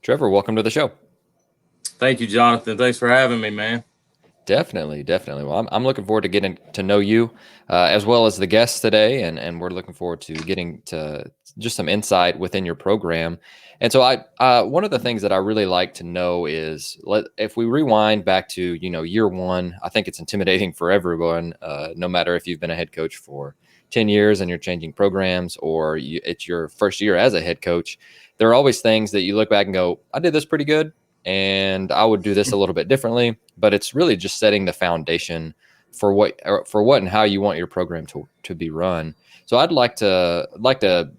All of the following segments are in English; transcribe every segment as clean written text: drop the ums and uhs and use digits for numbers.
Trevor, welcome to the show. Thank you, Jonathan. Thanks for having me, man. Definitely. Well, I'm looking forward to getting to know you as well as the guests today, and we're looking forward to getting to just some insight within your program. And so, one of the things that I really like to know is if we rewind back to year one. I think it's intimidating for everyone, no matter if you've been a head coach for 10 years and you're changing programs, or it's your first year as a head coach. There are always things that you look back and go, "I did this pretty good." And I would do this a little bit differently, but it's really just setting the foundation for what and how you want your program to be run. So I'd like to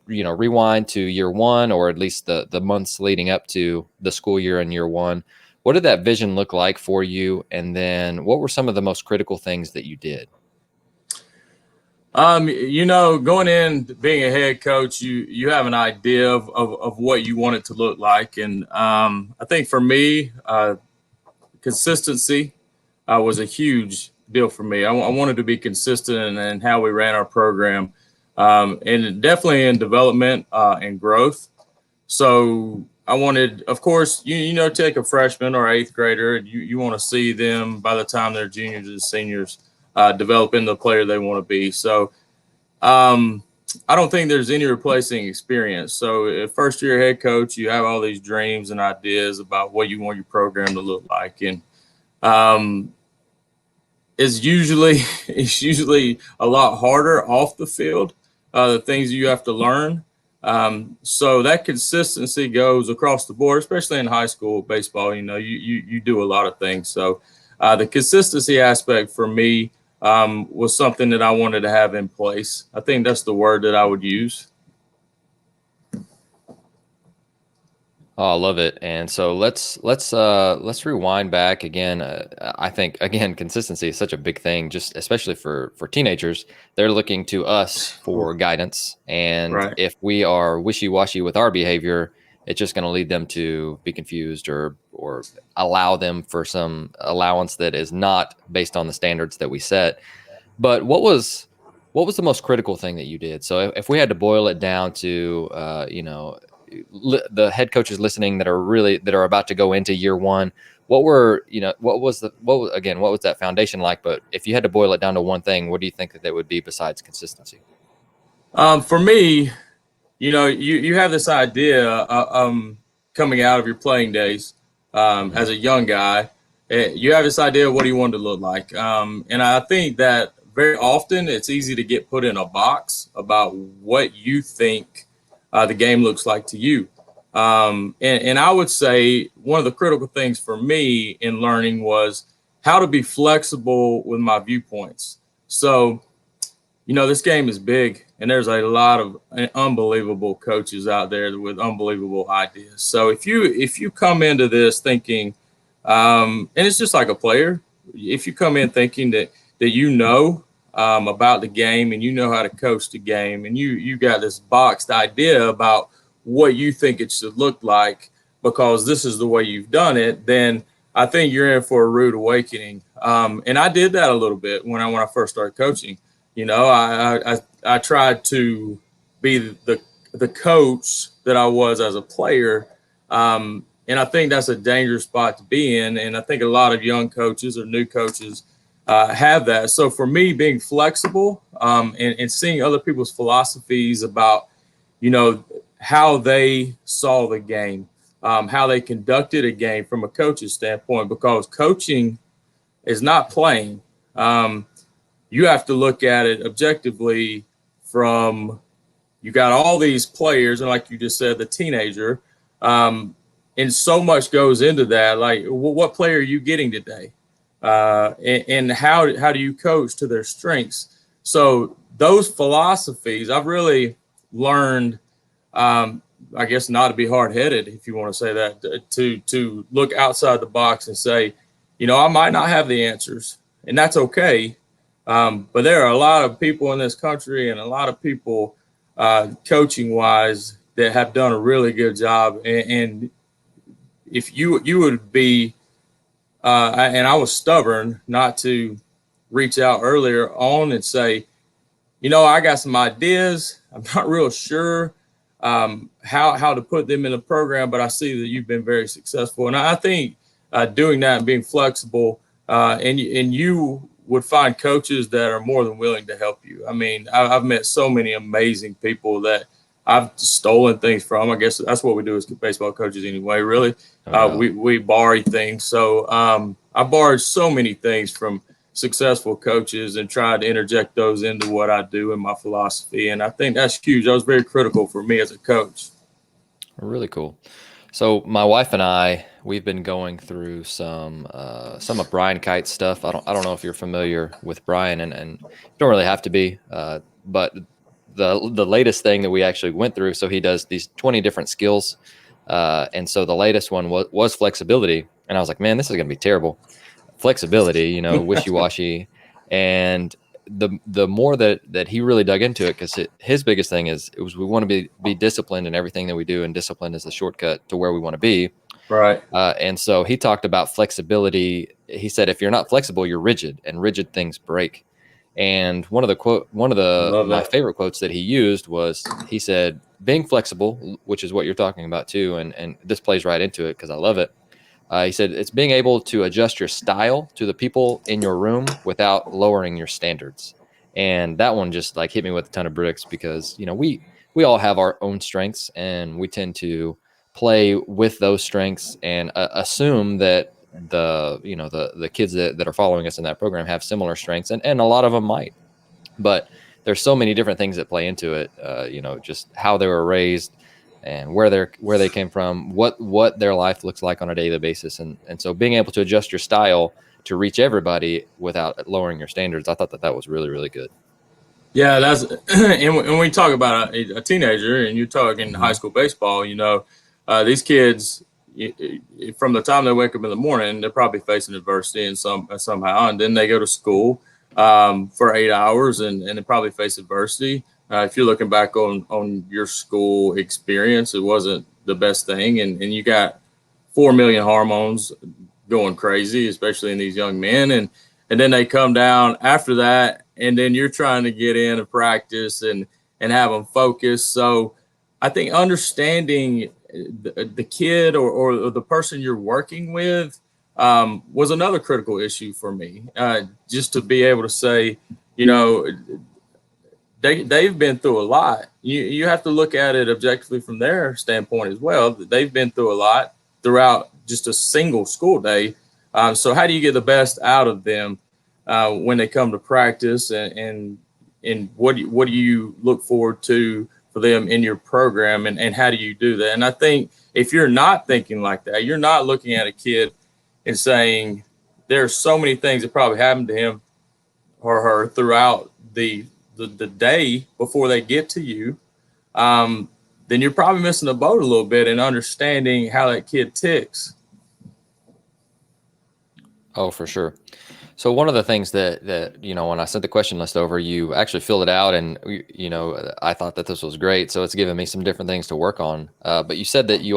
rewind to year one, or at least the months leading up to the school year in year one. What did that vision look like for you? And then what were some of the most critical things that you did? Going in being a head coach, you have an idea of what you want it to look like, and I think for me, consistency was a huge deal for me. I wanted to be consistent in how we ran our program, and definitely in development and growth. So I wanted, of course, take a freshman or eighth grader, and you want to see them by the time they're juniors and seniors developing the player they want to be. So I don't think there's any replacing experience. So, first year head coach, you have all these dreams and ideas about what you want your program to look like, and um, it's usually it's usually a lot harder off the field. The things you have to learn. So that consistency goes across the board, especially in high school baseball. You do a lot of things. So the consistency aspect for me was something that I wanted to have in place. I think that's the word that I would use. Oh, I love it. And so let's rewind back again. I think again, consistency is such a big thing, just especially for teenagers. They're looking to us for guidance, and Right. if we are wishy-washy with our behavior, it's just going to lead them to be confused, or allow them for some allowance that is not based on the standards that we set. But what was the most critical thing that you did? So if we had to boil it down to the head coaches listening that are about to go into year one, what was that foundation like? But if you had to boil it down to one thing, what do you think that would be besides consistency? For me, you have this idea coming out of your playing days Mm-hmm. as a young guy. You have this idea of what you want to look like, and I think that very often it's easy to get put in a box about what you think the game looks like to you. And I would say one of the critical things for me in learning was how to be flexible with my viewpoints. So this game is big, and there's a lot of unbelievable coaches out there with unbelievable ideas. So if you come into this thinking, and it's just like a player, if you come in thinking that about the game, and you know how to coach the game, and you got this boxed idea about what you think it should look like because this is the way you've done it, then I think you're in for a rude awakening. And I did that a little bit when I first started coaching. I tried to be the coach that I was as a player, and I think that's a dangerous spot to be in. And I think a lot of young coaches or new coaches have that. So for me, being flexible and seeing other people's philosophies about how they saw the game, how they conducted a game from a coach's standpoint, because coaching is not playing. You have to look at it objectively from you got all these players, and like you just said, the teenager, and so much goes into that. Like, what player are you getting today, and how do you coach to their strengths? So those philosophies, I've really learned. I guess not to be hard headed, if you want to say that, to look outside the box and say, I might not have the answers, and that's okay. But there are a lot of people in this country and a lot of people coaching wise that have done a really good job. And if you would be, and I was stubborn not to reach out earlier on and say, I got some ideas. I'm not real sure how to put them in the program. But I see that you've been very successful, and I think doing that and being flexible, and you would find coaches that are more than willing to help you. I mean, I've met so many amazing people that I've stolen things from. I guess that's what we do as baseball coaches anyway, really. Oh, yeah. We borrow things. So I borrowed so many things from successful coaches and tried to interject those into what I do and my philosophy. And I think that's huge. That was very critical for me as a coach. Really cool. So my wife and I, we've been going through some of Brian Kite's stuff. I don't know if you're familiar with Brian, and you don't really have to be. But the latest thing that we actually went through, so he does these 20 different skills, and so the latest one was flexibility, and I was like, man, this is going to be terrible. Flexibility, wishy-washy, and the more that he really dug into it, because his biggest thing was we want to be disciplined in everything that we do, and discipline is the shortcut to where we want to be. Right. And so he talked about flexibility. He said, if you're not flexible, you're rigid, and rigid things break. And one of my favorite quotes that he used was, he said, being flexible, which is what you're talking about too, and this plays right into it because I love it. He said it's being able to adjust your style to the people in your room without lowering your standards. And that one just like hit me with a ton of bricks, because we all have our own strengths, and we tend to play with those strengths and assume that the kids that are following us in that program have similar strengths, and a lot of them might. But there's so many different things that play into it. Just how they were raised, and where they came from, what their life looks like on a daily basis, and so being able to adjust your style to reach everybody without lowering your standards, I thought that was really, really good. Yeah, that's and when we talk about a teenager, and you're talking high school baseball, these kids, from the time they wake up in the morning, they're probably facing adversity in somehow, and then they go to school for 8 hours, and they probably face adversity. If you're looking back on your school experience, it wasn't the best thing, and you got 4 million hormones going crazy, especially in these young men, and then they come down after that, and then you're trying to get in and practice and have them focus. So I think understanding the kid or the person you're working with was another critical issue for me. Just to be able to say, they've been through a lot. You have to look at it objectively from their standpoint as well. They've been through a lot throughout just a single school day. So how do you get the best out of them when they come to practice, and what do you look forward to for them in your program, and how do you do that? And I think if you're not thinking like that, you're not looking at a kid and saying there are so many things that probably happened to him or her throughout the day before they get to you, then you're probably missing the boat a little bit in understanding how that kid ticks. Oh, for sure. So one of the things that when I sent the question list over, you actually filled it out, and I thought that this was great. So it's given me some different things to work on. But you said that you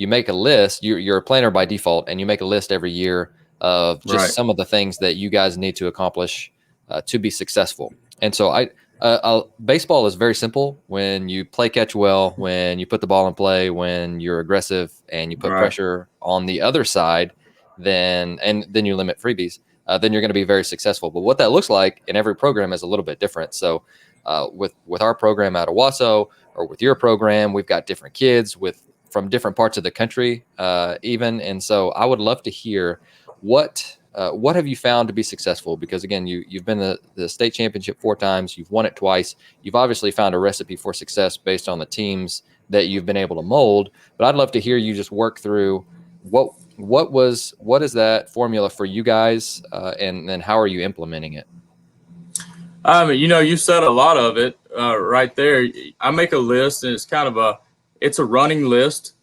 make a list. You're a planner by default, and you make a list every year of just Right. some of the things that you guys need to accomplish to be successful. And so baseball is very simple when you play catch well, when you put the ball in play, when you're aggressive and you put Right. pressure on the other side, then you limit freebies. Then you're going to be very successful. But what that looks like in every program is a little bit different. So with our program at Owasso, or with your program, we've got different kids from different parts of the country, even. And so I would love to hear what have you found to be successful? Because again, you've been the state championship 4 times, you've won it twice. You've obviously found a recipe for success based on the teams that you've been able to mold. But I'd love to hear you just work through what is that formula for you guys, and then how are you implementing it? You said a lot of it right there. I make a list, and it's a running list.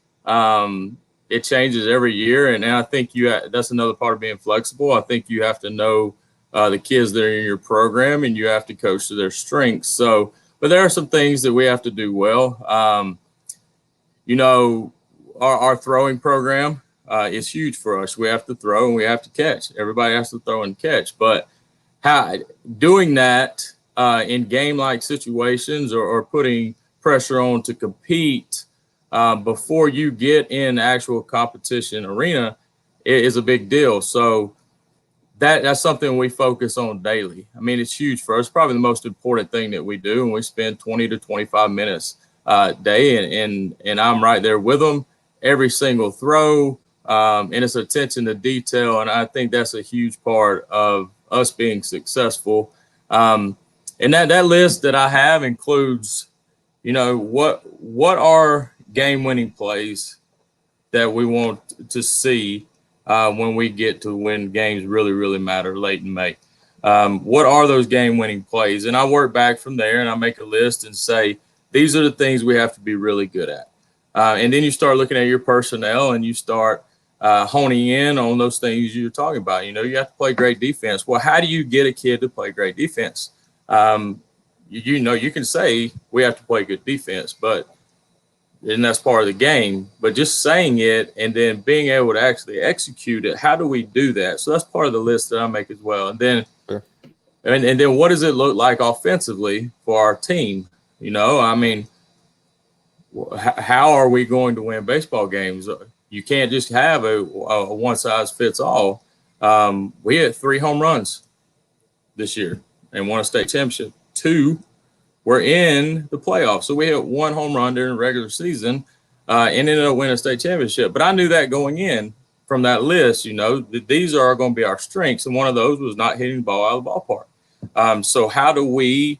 It changes every year, and I think that's another part of being flexible. I think you have to know the kids that are in your program, and you have to coach to their strengths. So, but there are some things that we have to do well. Our throwing program is huge for us. We have to throw and we have to catch. Everybody has to throw and catch, but doing that in game-like situations, or putting pressure on to compete before you get in actual competition arena is a big deal. So that's something we focus on daily. I mean, it's huge for us. Probably the most important thing that we do, and we spend 20 to 25 minutes a day, and I'm right there with them every single throw, and it's attention to detail, and I think that's a huge part of us being successful. And that list that I have includes, what are game-winning plays that we want to see when we get to when games really, really matter late in May. What are those game-winning plays? And I work back from there, and I make a list and say, these are the things we have to be really good at. And then you start looking at your personnel, and you start honing in on those things you're talking about. You have to play great defense. Well, how do you get a kid to play great defense? You can say we have to play good defense, and that's part of the game. But just saying it and then being able to actually execute it, how do we do that? So that's part of the list that I make as well. And then, Sure. and then what does it look like offensively for our team? I mean, how are we going to win baseball games? You can't just have a one size fits all. We had 3 home runs this year and won a state championship. 2 were in the playoffs. So we hit 1 home run during the regular season and ended up winning a state championship. But I knew that going in from that list, that these are going to be our strengths. And one of those was not hitting the ball out of the ballpark. So how do we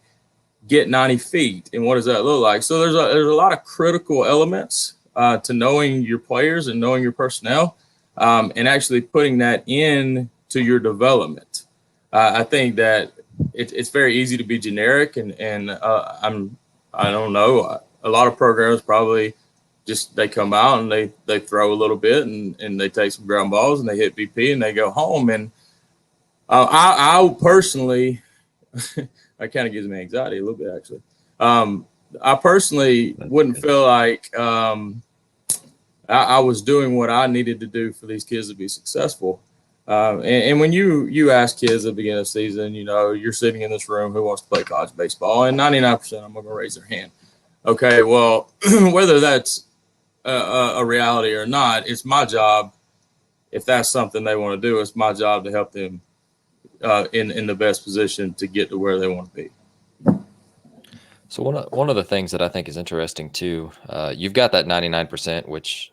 get 90 feet, and what does that look like? So there's a lot of critical elements to knowing your players and knowing your personnel, and actually putting that in to your development. I think that it's very easy to be generic, and I don't know, a lot of programs probably just they come out and they throw a little bit and they take some ground balls and they hit BP and they go home. And I personally that kind of gives me anxiety a little bit, actually. I personally wouldn't feel like I was doing what I needed to do for these kids to be successful. And when you ask kids at the beginning of the season, you're sitting in this room, who wants to play college baseball? And 99% of them are going to raise their hand. Okay, well, whether that's a reality or not, it's my job. If that's something they want to do, it's my job to help them in the best position to get to where they want to be. So one of the things that I think is interesting too, you've got that 99%, which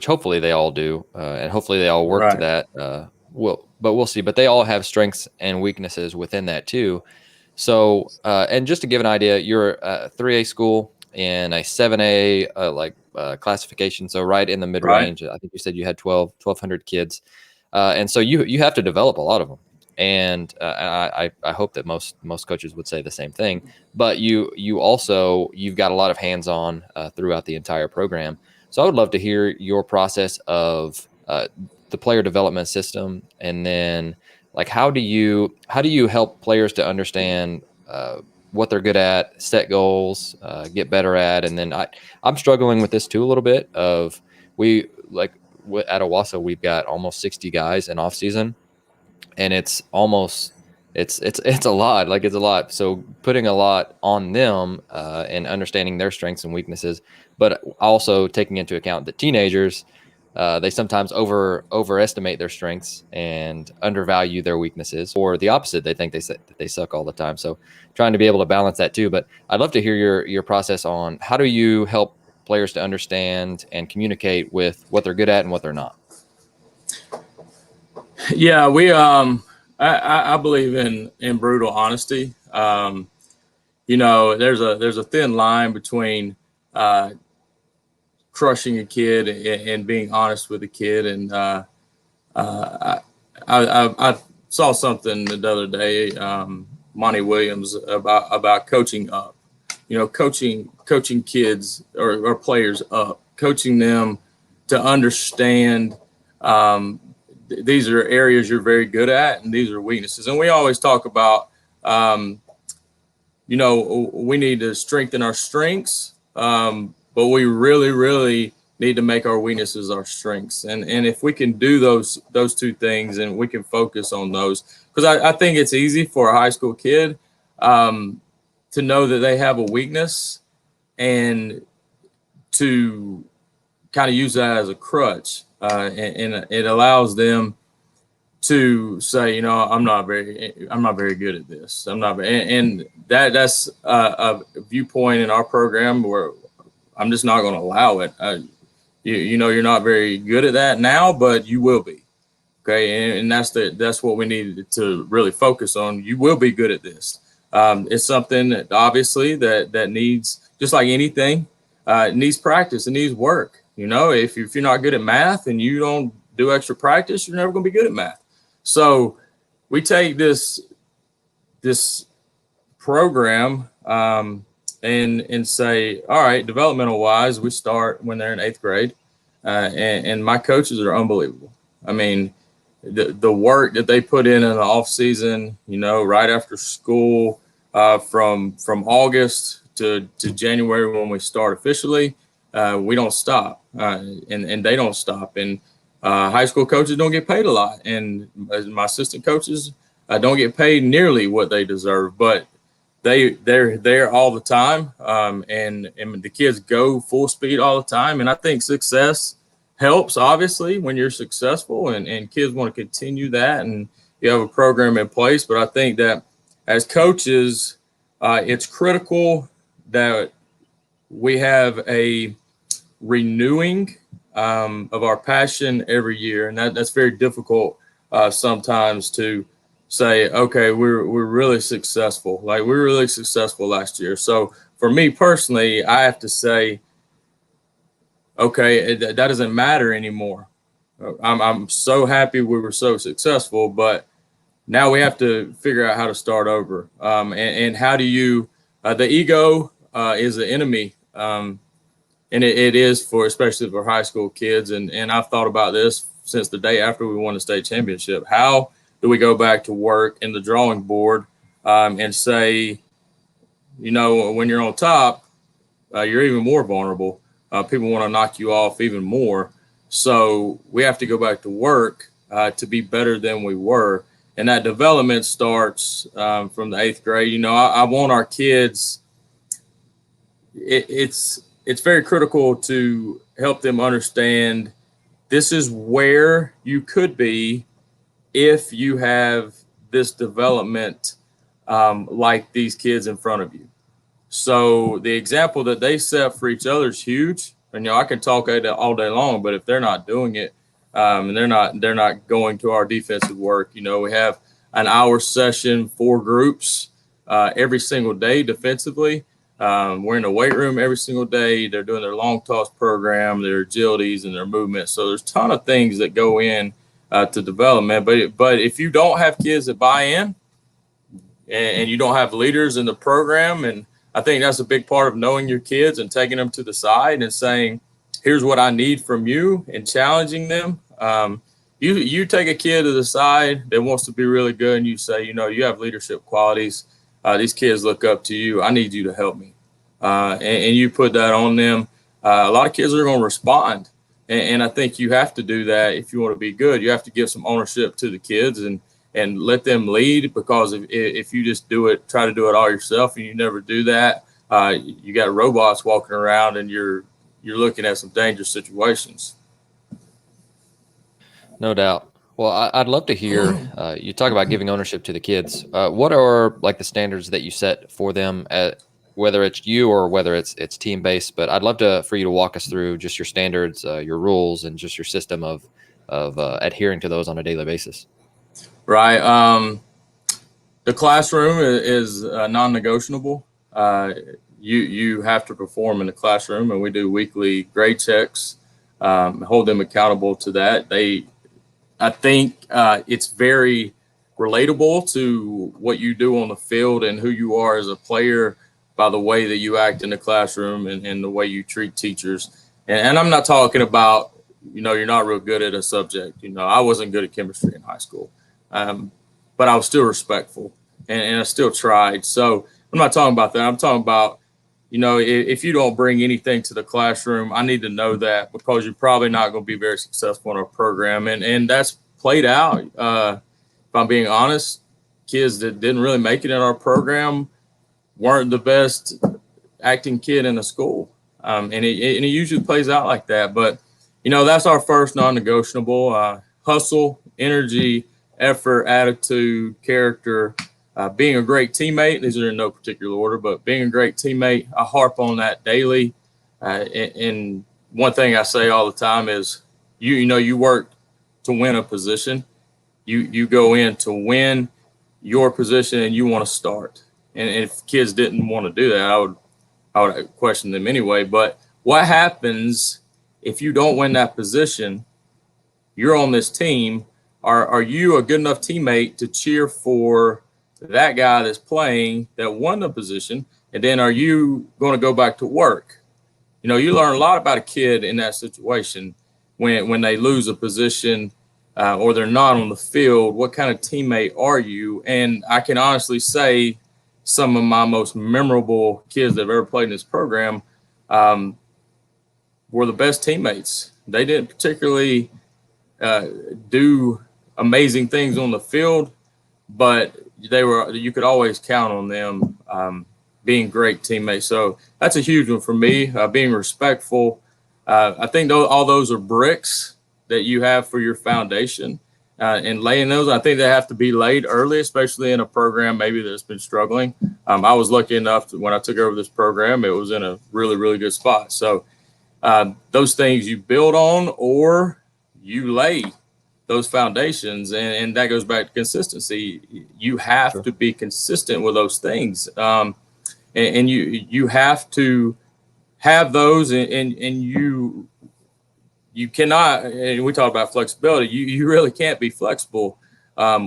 hopefully they all do, and hopefully they all work to that. But we'll see. But they all have strengths and weaknesses within that too. So and just to give an idea, you're a 3A school in a 7A classification, so right in the mid range. I think you said you had 1,200 kids, and so you have to develop a lot of them. And I hope that most coaches would say the same thing. But you've got a lot of hands-on throughout the entire program. So I would love to hear your process of the player development system, and then how do you help players to understand what they're good at, set goals, get better at. And then I'm struggling with this too a little bit. At Owasso, we've got almost 60 guys in off season. And it's a lot. It's a lot. So putting a lot on them and understanding their strengths and weaknesses, but also taking into account that teenagers, they sometimes overestimate their strengths and undervalue their weaknesses, or the opposite. They think they suck all the time. So trying to be able to balance that too. But I'd love to hear your process on how do you help players to understand and communicate with what they're good at and what they're not. Yeah, we I believe in brutal honesty. There's a thin line between crushing a kid and being honest with a kid. And I saw something the other day, Monty Williams, about coaching up. Coaching kids or players up, coaching them to understand. These are areas you're very good at, and these are weaknesses. And we always talk about, we need to strengthen our strengths, but we really, really need to make our weaknesses our strengths. And if we can do those two things, and we can focus on those, because I think it's easy for a high school kid to know that they have a weakness, and to kind of use that as a crutch, and it allows them to say, I'm not very good at this. I'm not, and that's a viewpoint in our program where I'm just not going to allow it. You're not very good at that now, but you will be. Okay, and that's what we need to really focus on. You will be good at this. It's something that obviously that needs, just like anything, it needs practice. It needs work. If you're not good at math and you don't do extra practice, you're never going to be good at math. So we take this program and say, all right, developmental wise, we start when they're in 8th grade, and my coaches are unbelievable. I mean, the work that they put in the off season, right after school, from August to January when we start officially, we don't stop, and they don't stop. And high school coaches don't get paid a lot, and my assistant coaches don't get paid nearly what they deserve, but they're there all the time, and the kids go full speed all the time. And I think success helps, obviously, when you're successful, and kids want to continue that, and you have a program in place. But I think that as coaches, it's critical that we have a renewing of our passion every year, and that's very difficult sometimes to say, okay, we're really successful. Like, we were really successful last year. So for me personally, I have to say, okay, that doesn't matter anymore. I'm so happy we were so successful, but now we have to figure out how to start over. And how do you, the ego is the enemy. And it is especially for high school kids. And I've thought about this since the day after we won the state championship. How do we go back to work in the drawing board and say, when you're on top, you're even more vulnerable. People want to knock you off even more. So we have to go back to work to be better than we were. And that development starts from the 8th grade. I want our kids, it's very critical to help them understand this is where you could be if you have this development like these kids in front of you. So the example that they set for each other is huge. And I can talk all day long, but if they're not doing it, and they're not going to our defensive work, we have an hour session, 4 groups every single day defensively. We're in the weight room every single day. They're doing their long toss program, their agilities, and their movements. So there's a ton of things that go in to development. But if you don't have kids that buy in, and you don't have leaders in the program, and I think that's a big part of knowing your kids and taking them to the side and saying, here's what I need from you, and challenging them. You take a kid to the side that wants to be really good, and you say, you have leadership qualities. These kids look up to you. I need you to help me. And you put that on them. A lot of kids are going to respond. And I think you have to do that if you want to be good. You have to give some ownership to the kids and let them lead, because if you just try to do it all yourself, and you never do that, you got robots walking around, and you're looking at some dangerous situations. No doubt. Well, I'd love to hear you talk about giving ownership to the kids. What are like the standards that you set for them, whether it's you or whether it's team based? But I'd love for you to walk us through just your standards, your rules, and just your system of adhering to those on a daily basis. Right. The classroom is non-negotiable. You have to perform in the classroom, and we do weekly grade checks, hold them accountable to that. I think it's very relatable to what you do on the field and who you are as a player by the way that you act in the classroom and the way you treat teachers. And I'm not talking about, you're not real good at a subject. I wasn't good at chemistry in high school, but I was still respectful and I still tried. So I'm not talking about that. I'm talking about, if you don't bring anything to the classroom, I need to know that, because you're probably not going to be very successful in our program. And that's played out. If I'm being honest, kids that didn't really make it in our program weren't the best acting kid in the school. And it usually plays out like that. But, that's our first non-negotiable. Hustle, energy, effort, attitude, character, being a great teammate. These are in no particular order, but being a great teammate, I harp on that daily. And one thing I say all the time is, you work to win a position. You go in to win your position, and you want to start. And if kids didn't want to do that, I would question them anyway. But what happens if you don't win that position? You're on this team. Are you a good enough teammate to cheer for that guy that's playing that won the position? And then are you going to go back to work? You learn a lot about a kid in that situation when they lose a position or they're not on the field. What kind of teammate are you? And I can honestly say some of my most memorable kids that have ever played in this program were the best teammates. They didn't particularly do amazing things on the field, but you could always count on them being great teammates. So that's a huge one for me, being respectful. I think all those are bricks that you have for your foundation, and laying those, I think they have to be laid early, especially in a program maybe that's been struggling. I was lucky enough when I took over this program, it was in a really, really good spot. So those things you build on, or you lay those foundations, and that goes back to consistency. You have to be consistent with those things, and you have to have those, and you cannot. And we talk about flexibility. You really can't be flexible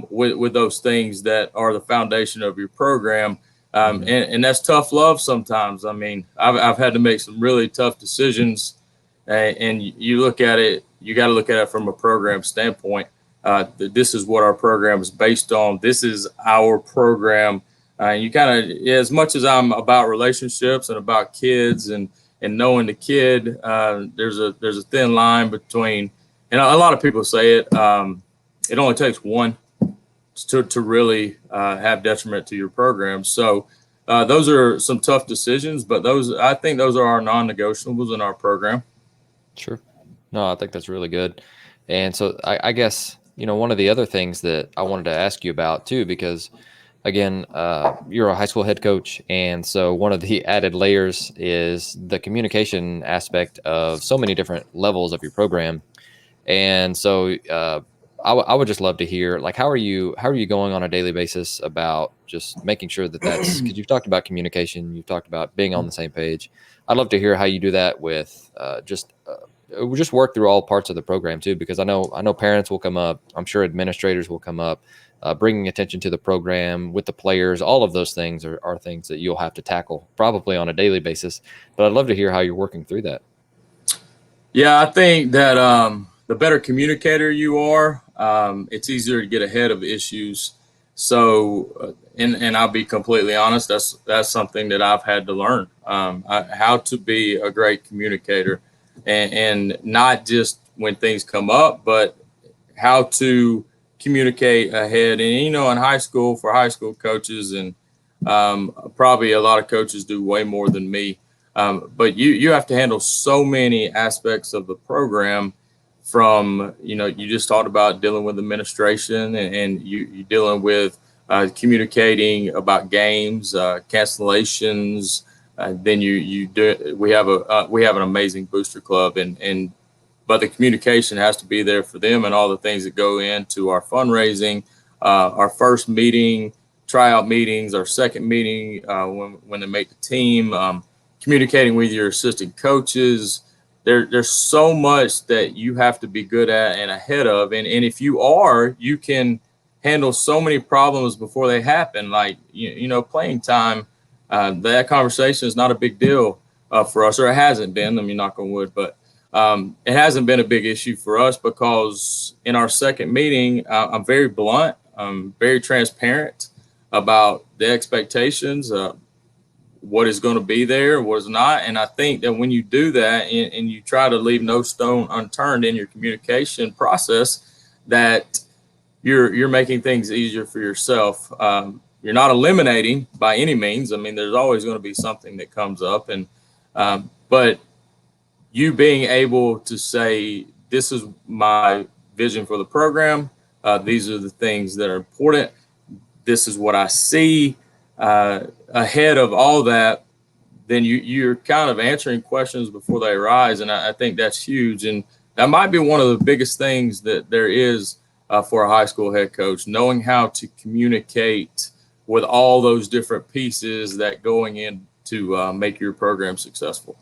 with those things that are the foundation of your program, and that's tough love sometimes. I mean, I've had to make some really tough decisions, and you look at it. You got to look at it from a program standpoint. This is what our program is based on. This is our program. You kind of, as much as I'm about relationships and about kids and knowing the kid, there's a thin line between, and a lot of people say it. It only takes one to really have detriment to your program. So those are some tough decisions, but I think those are our non-negotiables in our program. Sure. No, I think that's really good. And so I guess, one of the other things that I wanted to ask you about too, because again, you're a high school head coach. And so one of the added layers is the communication aspect of so many different levels of your program. And so I would just love to hear, like, how are you going on a daily basis about just making sure that's, because you've talked about communication, you've talked about being on the same page. I'd love to hear how you do that with just work through all parts of the program too, because I know parents will come up. I'm sure administrators will come up, bringing attention to the program with the players. All of those things are things that you'll have to tackle probably on a daily basis. But I'd love to hear how you're working through that. Yeah, I think that the better communicator you are, it's easier to get ahead of issues. So, and I'll be completely honest, that's something that I've had to learn, how to be a great communicator, and not just when things come up, but how to communicate ahead. And, in high school, for high school coaches, and probably a lot of coaches do way more than me. But you have to handle so many aspects of the program, from, you just talked about dealing with administration, and you dealing with communicating about games, cancellations. Then we have an amazing booster club, but the communication has to be there for them, and all the things that go into our fundraising, our first meeting, tryout meetings, our second meeting, when they make the team, communicating with your assistant coaches. There's so much that you have to be good at and ahead of. And if you can handle so many problems before they happen. Like, playing time, that conversation is not a big deal for us, or it hasn't been. I mean, knock on wood, but it hasn't been a big issue for us, because in our second meeting, I'm very blunt. I'm very transparent about the expectations, what is going to be there, what is not. And I think that when you do that, and you try to leave no stone unturned in your communication process, that you're making things easier for yourself. you're not eliminating by any means. I mean, there's always going to be something that comes up, and but you being able to say, this is my vision for the program. These are the things that are important. This is what I see ahead of all that. Then you're kind of answering questions before they arise. And I think that's huge. And that might be one of the biggest things that there is for a high school head coach, knowing how to communicate with all those different pieces that going in to make your program successful.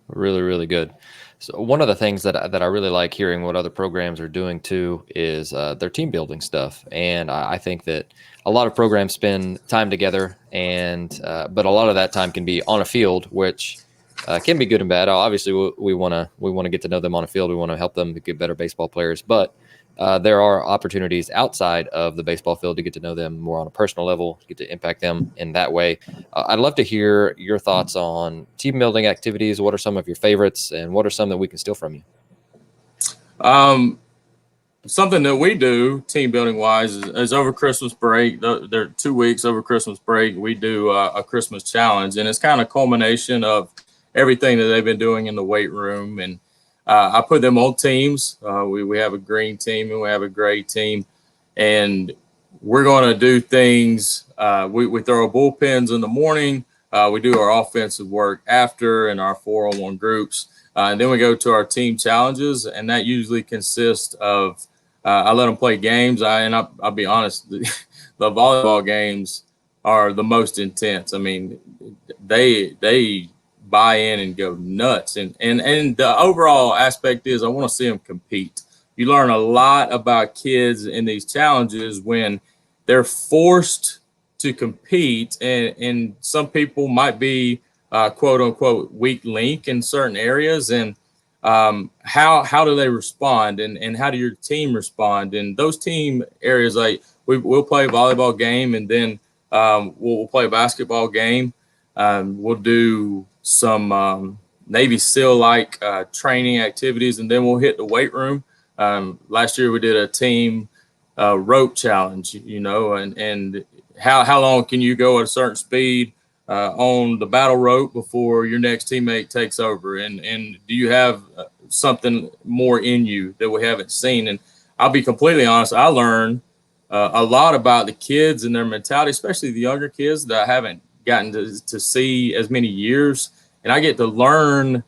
Really, really good. So one of the things that I really like hearing what other programs are doing too is their team building stuff. And I think that a lot of programs spend time together, and but a lot of that time can be on a field, which can be good and bad. Obviously, we want to get to know them on a field. We want to help them get better baseball players, but there are opportunities outside of the baseball field to get to know them more on a personal level, get to impact them in that way. I'd love to hear your thoughts on team building activities. What are some of your favorites, and what are some that we can steal from you? Something that we do team building wise is over Christmas break. There are 2 weeks over Christmas break. We do a Christmas challenge, and it's kind of culmination of everything that they've been doing in the weight room. And I put them on teams. We have a green team and we have a gray team, and we're going to do things. We throw bullpens in the morning. We do our offensive work after in our 4-on-1 groups. And then we go to our team challenges, and that usually consists of I let them play games. I'll be honest, the volleyball games are the most intense. I mean, they buy in and go nuts. And the overall aspect is I want to see them compete. You learn a lot about kids in these challenges when they're forced to compete, and some people might be quote unquote weak link in certain areas, and how do they respond, and how do your team respond in those team areas? Like we'll play a volleyball game, and then we'll play a basketball game. We'll do some Navy SEAL like training activities, and then we'll hit the weight room. Last year we did a team rope challenge, and how long can you go at a certain speed on the battle rope before your next teammate takes over, and do you have something more in you that we haven't seen? And I'll be completely honest, I learned a lot about the kids and their mentality, especially the younger kids that I haven't gotten to see as many years, and I get to learn,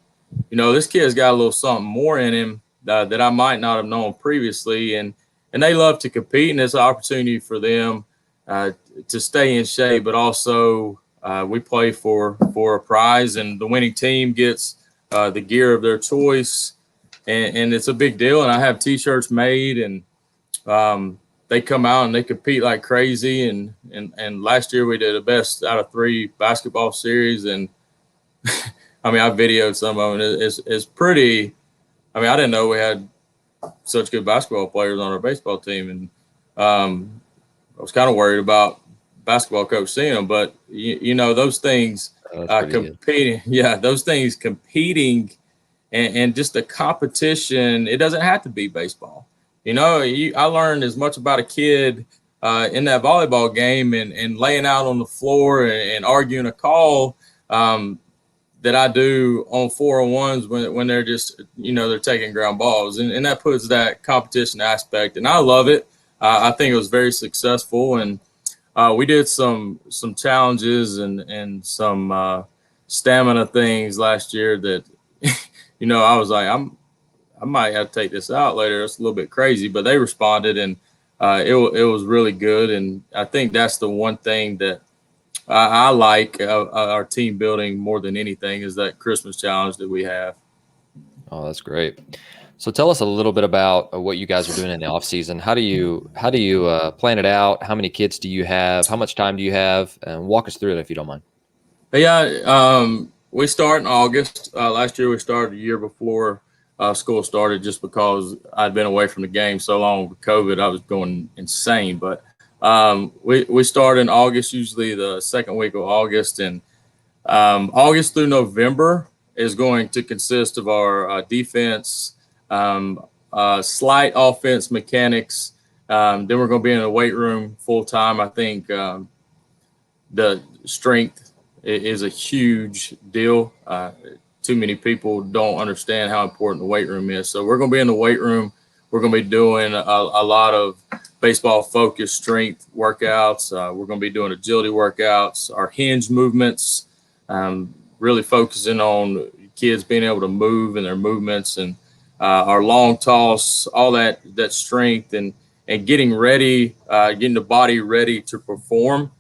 this kid's got a little something more in him that I might not have known previously, and they love to compete, and it's an opportunity for them to stay in shape, but also we play for a prize, and the winning team gets the gear of their choice, and it's a big deal. And I have T-shirts made, and they come out and they compete like crazy. And last year we did a best out of 3 basketball series, and I mean I videoed some of them. It's pretty. I mean I didn't know we had such good basketball players on our baseball team, and I was kind of worried about basketball coach seeing them, but those things competing, those things competing, and just the competition. It doesn't have to be baseball. I learned as much about a kid in that volleyball game and laying out on the floor and arguing a call that I do on 4-on-1s when they're just they're taking ground balls, and that puts that competition aspect, and I love it. I think it was very successful, and we did some challenges and some stamina things last year that, I was like, I might have to take this out later. It's a little bit crazy, but they responded, and it was really good. And I think that's the one thing that I like our team building more than anything is that Christmas challenge that we have. Oh, that's great. So tell us a little bit about what you guys are doing in the off season. How do you plan it out? How many kids do you have? How much time do you have? And walk us through it if you don't mind. Yeah, we start in August. Last year we started a year before school started, just because I'd been away from the game so long with COVID. I was going insane. But we start in August, usually the second week of August, and August through November is going to consist of our defense, slight offense mechanics, Then we're going to be in the weight room full time. I think the strength is a huge deal. Too many people don't understand how important the weight room is. So we're going to be in the weight room. We're going to be doing a lot of baseball-focused strength workouts. We're going to be doing agility workouts, our hinge movements, really focusing on kids being able to move and their movements, and our long toss, all that strength, and getting ready, getting the body ready to perform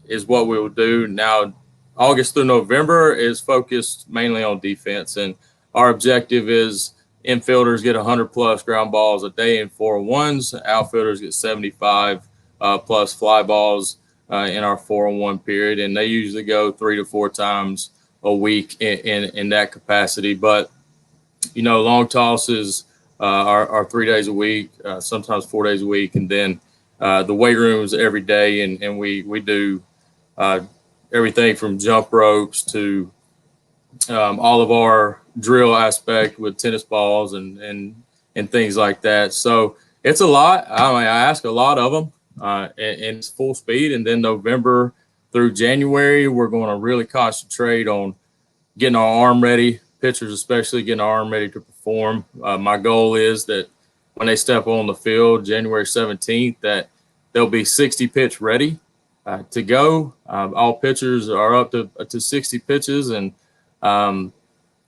is what we will do. Now, August through November is focused mainly on defense, and our objective is infielders get 100+ ground balls a day in 4-on-1s. Outfielders get 75 plus fly balls in our 4-on-1 period, and they usually go 3 to 4 times a week in that capacity. But long tosses are 3 days a week, sometimes 4 days a week, and then the weight rooms every day, and we do everything from jump ropes to all of our drill aspect with tennis balls and things like that. So it's a lot. I mean, I ask a lot of them, and it's full speed. And then November through January, we're going to really concentrate on getting our arm ready, pitchers especially getting our arm ready to perform. My goal is that when they step on the field January 17th, that they'll be 60 pitch ready to go. All pitchers are up to 60 pitches, and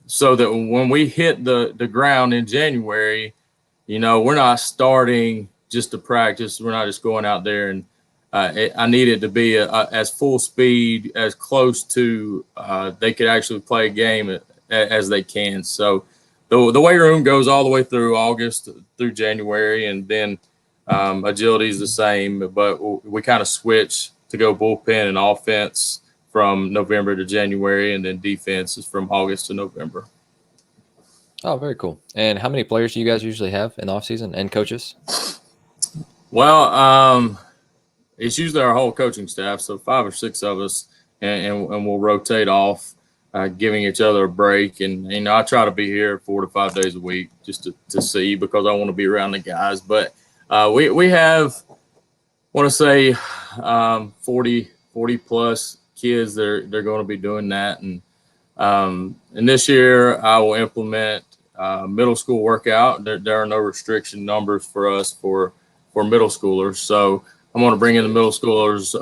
so that when we hit the ground in January, we're not starting just to practice. We're not just going out there, and I need it to be as full speed, as close to they could actually play a game as they can. So the weight room goes all the way through August through January, and then agility is the same, but we kind of switch to go bullpen and offense from November to January, and then defense is from August to November. Oh, very cool. And how many players do you guys usually have in the offseason, and coaches? Well, it's usually our whole coaching staff, so 5 or 6 of us, and we'll rotate off, giving each other a break. And, I try to be here 4 to 5 days a week just to see, because I want to be around the guys. But we have, I want to say, 40 plus kids. They're going to be doing that. And this year I will implement middle school workout. There are no restriction numbers for us for middle schoolers. So I'm going to bring in the middle schoolers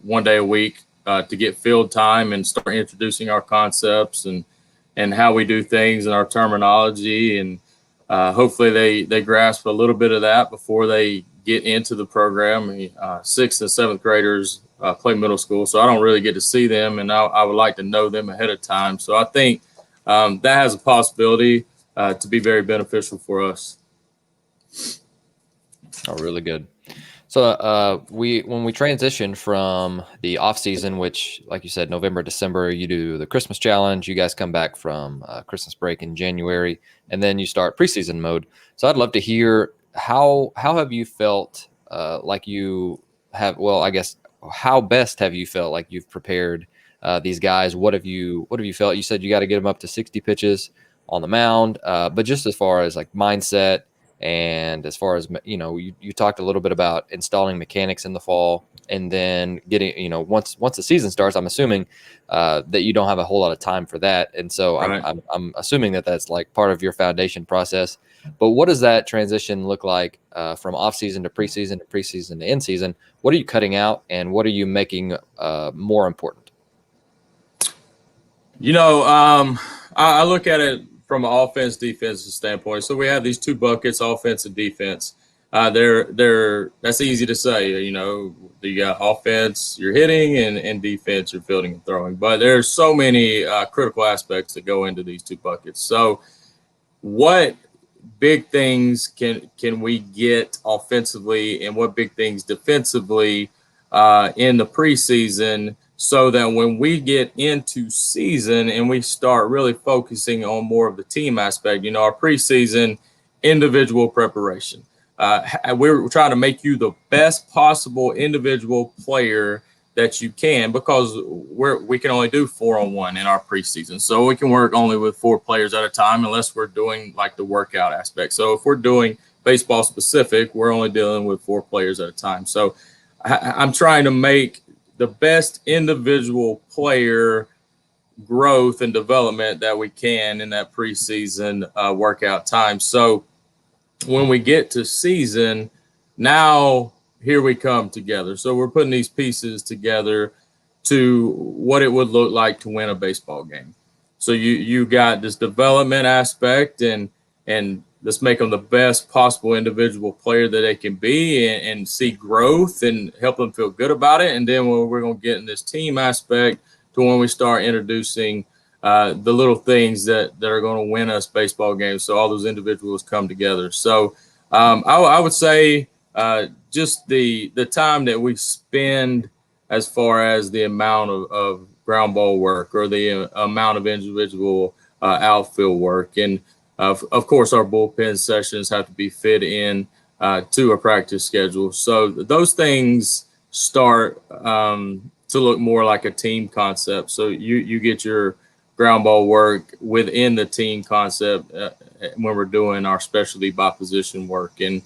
1 day a week to get field time and start introducing our concepts and how we do things and our terminology. And hopefully they grasp a little bit of that before they get into the program. 6th and 7th graders play middle school, so I don't really get to see them, and I would like to know them ahead of time. So I think that has a possibility to be very beneficial for us. Oh, really good. So when we transition from the off season, which, like you said, November, December, you do the Christmas challenge. You guys come back from Christmas break in January, and then you start preseason mode. So I'd love to hear how have you felt like you have? Well, I guess how best have you felt like you've prepared these guys? What have you felt? You said you got to get them up to 60 pitches on the mound, but just as far as like mindset. And as far as, you talked a little bit about installing mechanics in the fall, and then getting, once the season starts, I'm assuming that you don't have a whole lot of time for that. And so right. I'm assuming that that's like part of your foundation process. But what does that transition look like from off season to preseason to in season? What are you cutting out, and what are you making more important? I look at it from an offense defense standpoint. So we have these 2 buckets, offense and defense. That's easy to say. You got offense, you're hitting, and defense, you're fielding and throwing. But there's so many critical aspects that go into these 2 buckets. So what big things can we get offensively, and what big things defensively in the preseason, so that when we get into season and we start really focusing on more of the team aspect, our preseason individual preparation, we're trying to make you the best possible individual player that you can, because we can only do 4-on-1 in our preseason. So we can work only with 4 players at a time, unless we're doing like the workout aspect. So if we're doing baseball specific, we're only dealing with 4 players at a time. So I'm trying to make the best individual player growth and development that we can in that preseason workout time. So when we get to season, now here we come together. So we're putting these pieces together to what it would look like to win a baseball game. So you got this development aspect, and let's make them the best possible individual player that they can be, and see growth and help them feel good about it. And then we're going to get in this team aspect to when we start introducing the little things that are going to win us baseball games. So all those individuals come together. So I would say just the time that we spend as far as the amount of ground ball work or the amount of individual outfield work. And of course, our bullpen sessions have to be fit in to a practice schedule. So those things start to look more like a team concept. So you get your ground ball work within the team concept when we're doing our specialty by position work, and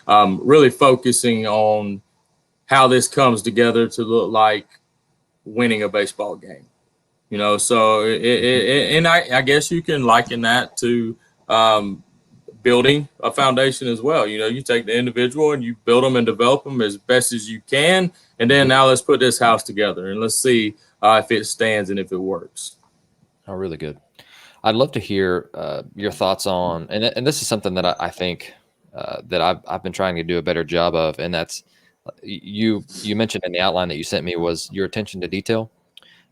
really focusing on how this comes together to look like winning a baseball game. So and I guess you can liken that to building a foundation as well. You take the individual and you build them and develop them as best as you can. And then now let's put this house together and let's see if it stands and if it works. Oh, really good. I'd love to hear your thoughts on, and this is something that I think that I've been trying to do a better job of, and that's you mentioned in the outline that you sent me was your attention to detail.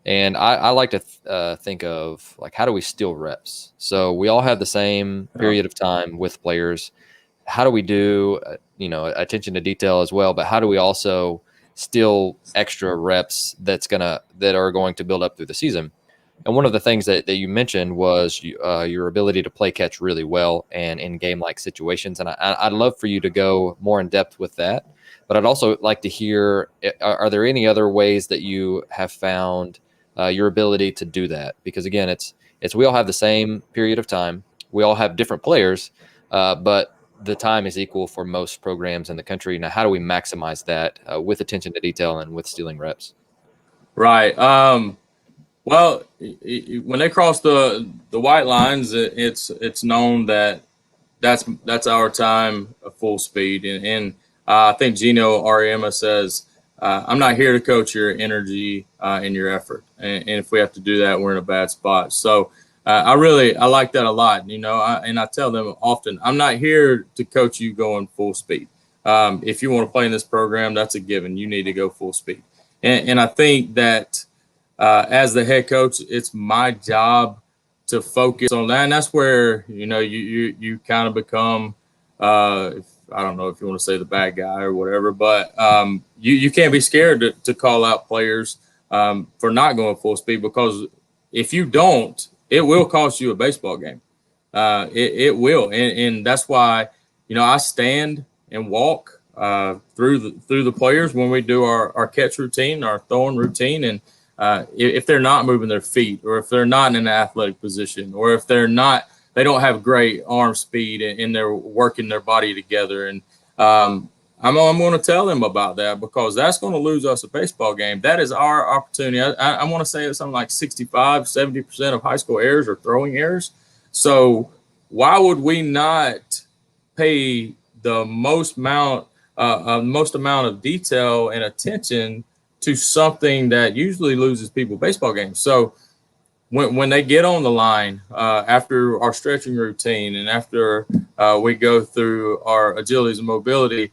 And I like to think of, like, how do we steal reps? So we all have the same period of time with players. How do we do, attention to detail as well? But how do we also steal extra reps that are going to build up through the season? And one of the things that you mentioned was your ability to play catch really well and in game-like situations. And I'd love for you to go more in depth with that. But I'd also like to hear, are there any other ways that you have found your ability to do that? Because again, it's we all have the same period of time. We all have different players, but the time is equal for most programs in the country. Now, how do we maximize that with attention to detail and with stealing reps? Right. Well, when they cross the white lines, it's known that that's our time of full speed. And I think Gino Ariema says, I'm not here to coach your energy and your effort. And if we have to do that, we're in a bad spot. So I like that a lot. And I tell them often, I'm not here to coach you going full speed. If you want to play in this program, that's a given. You need to go full speed. And I think that as the head coach, it's my job to focus on that. And that's where, you kind of become, I don't know if you want to say the bad guy or whatever, but you can't be scared to call out players for not going full speed, because if you don't, it will cost you a baseball game. It will. And that's why, I stand and walk through the players when we do our catch routine, our throwing routine. And if they're not moving their feet, or if they're not in an athletic position, or if they don't have great arm speed and they're working their body together. And I'm going to tell them about that, because that's going to lose us a baseball game. That is our opportunity. I want to say it's something like 65-70% of high school errors are throwing errors. So why would we not pay the most amount of detail and attention to something that usually loses people baseball games? So when they get on the line after our stretching routine and after we go through our agilities and mobility,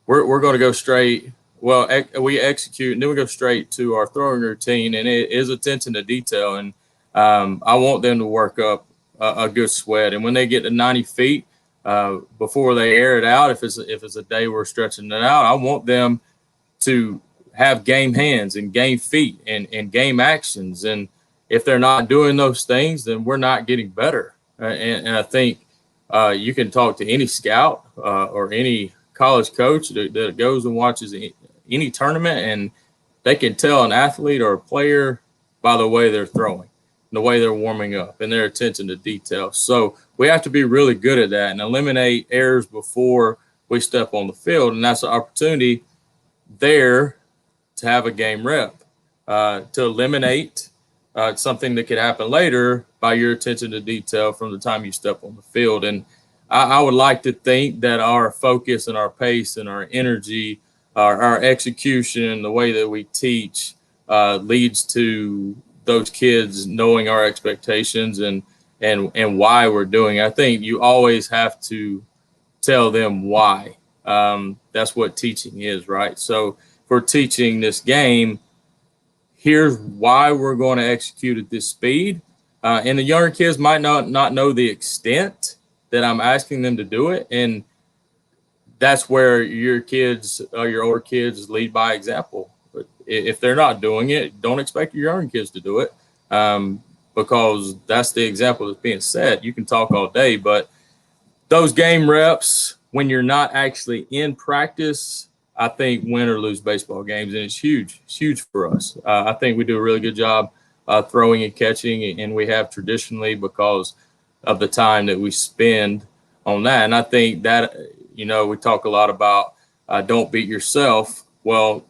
we're going to go straight. Well, we execute, and then we go straight to our throwing routine, and it is attention to detail. And I want them to work up a good sweat. And when they get to 90 feet, before they air it out, if it's a day we're stretching it out, I want them to have game hands and game feet and game actions. And if they're not doing those things, then we're not getting better. And I think you can talk to any scout or any college coach that goes and watches any tournament, and they can tell an athlete or a player by the way they're throwing. the way they're warming up, and their attention to detail. So we have to be really good at that and eliminate errors before we step on the field. And that's an opportunity there to have a game rep, to eliminate something that could happen later by your attention to detail from the time you step on the field. And I would like to think that our focus and our pace and our energy, our execution, the way that we teach leads to those kids knowing our expectations and why we're doing it. I think you always have to tell them why. That's what teaching is, right? So for teaching this game, here's why we're going to execute at this speed. And the younger kids might not know the extent that I'm asking them to do it. And that's where your kids, your older kids, lead by example. But if they're not doing it, don't expect your younger kids to do it, because that's the example that's being set. You can talk all day, but those game reps, when you're not actually in practice, I think win or lose baseball games, and it's huge. It's huge for us. I think we do a really good job throwing and catching, and we have traditionally because of the time that we spend on that. And I think that, we talk a lot about don't beat yourself. Well,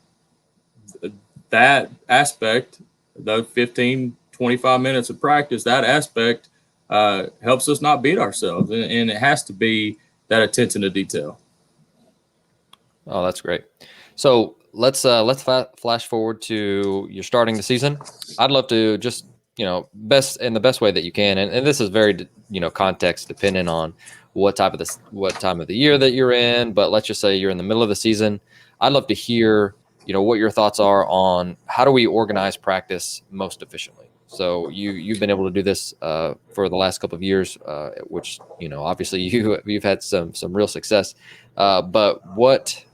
that aspect, those 15, 25 minutes of practice, that aspect helps us not beat ourselves. And it has to be that attention to detail. Oh, that's great. So let's flash forward to you're starting the season. I'd love to just, best in the best way that you can. And this is very, context dependent on what time of the year that you're in. But let's just say you're in the middle of the season. I'd love to hear, what your thoughts are on how do we organize practice most efficiently. So you've been able to do this for the last couple of years, which obviously you've had some real success. But what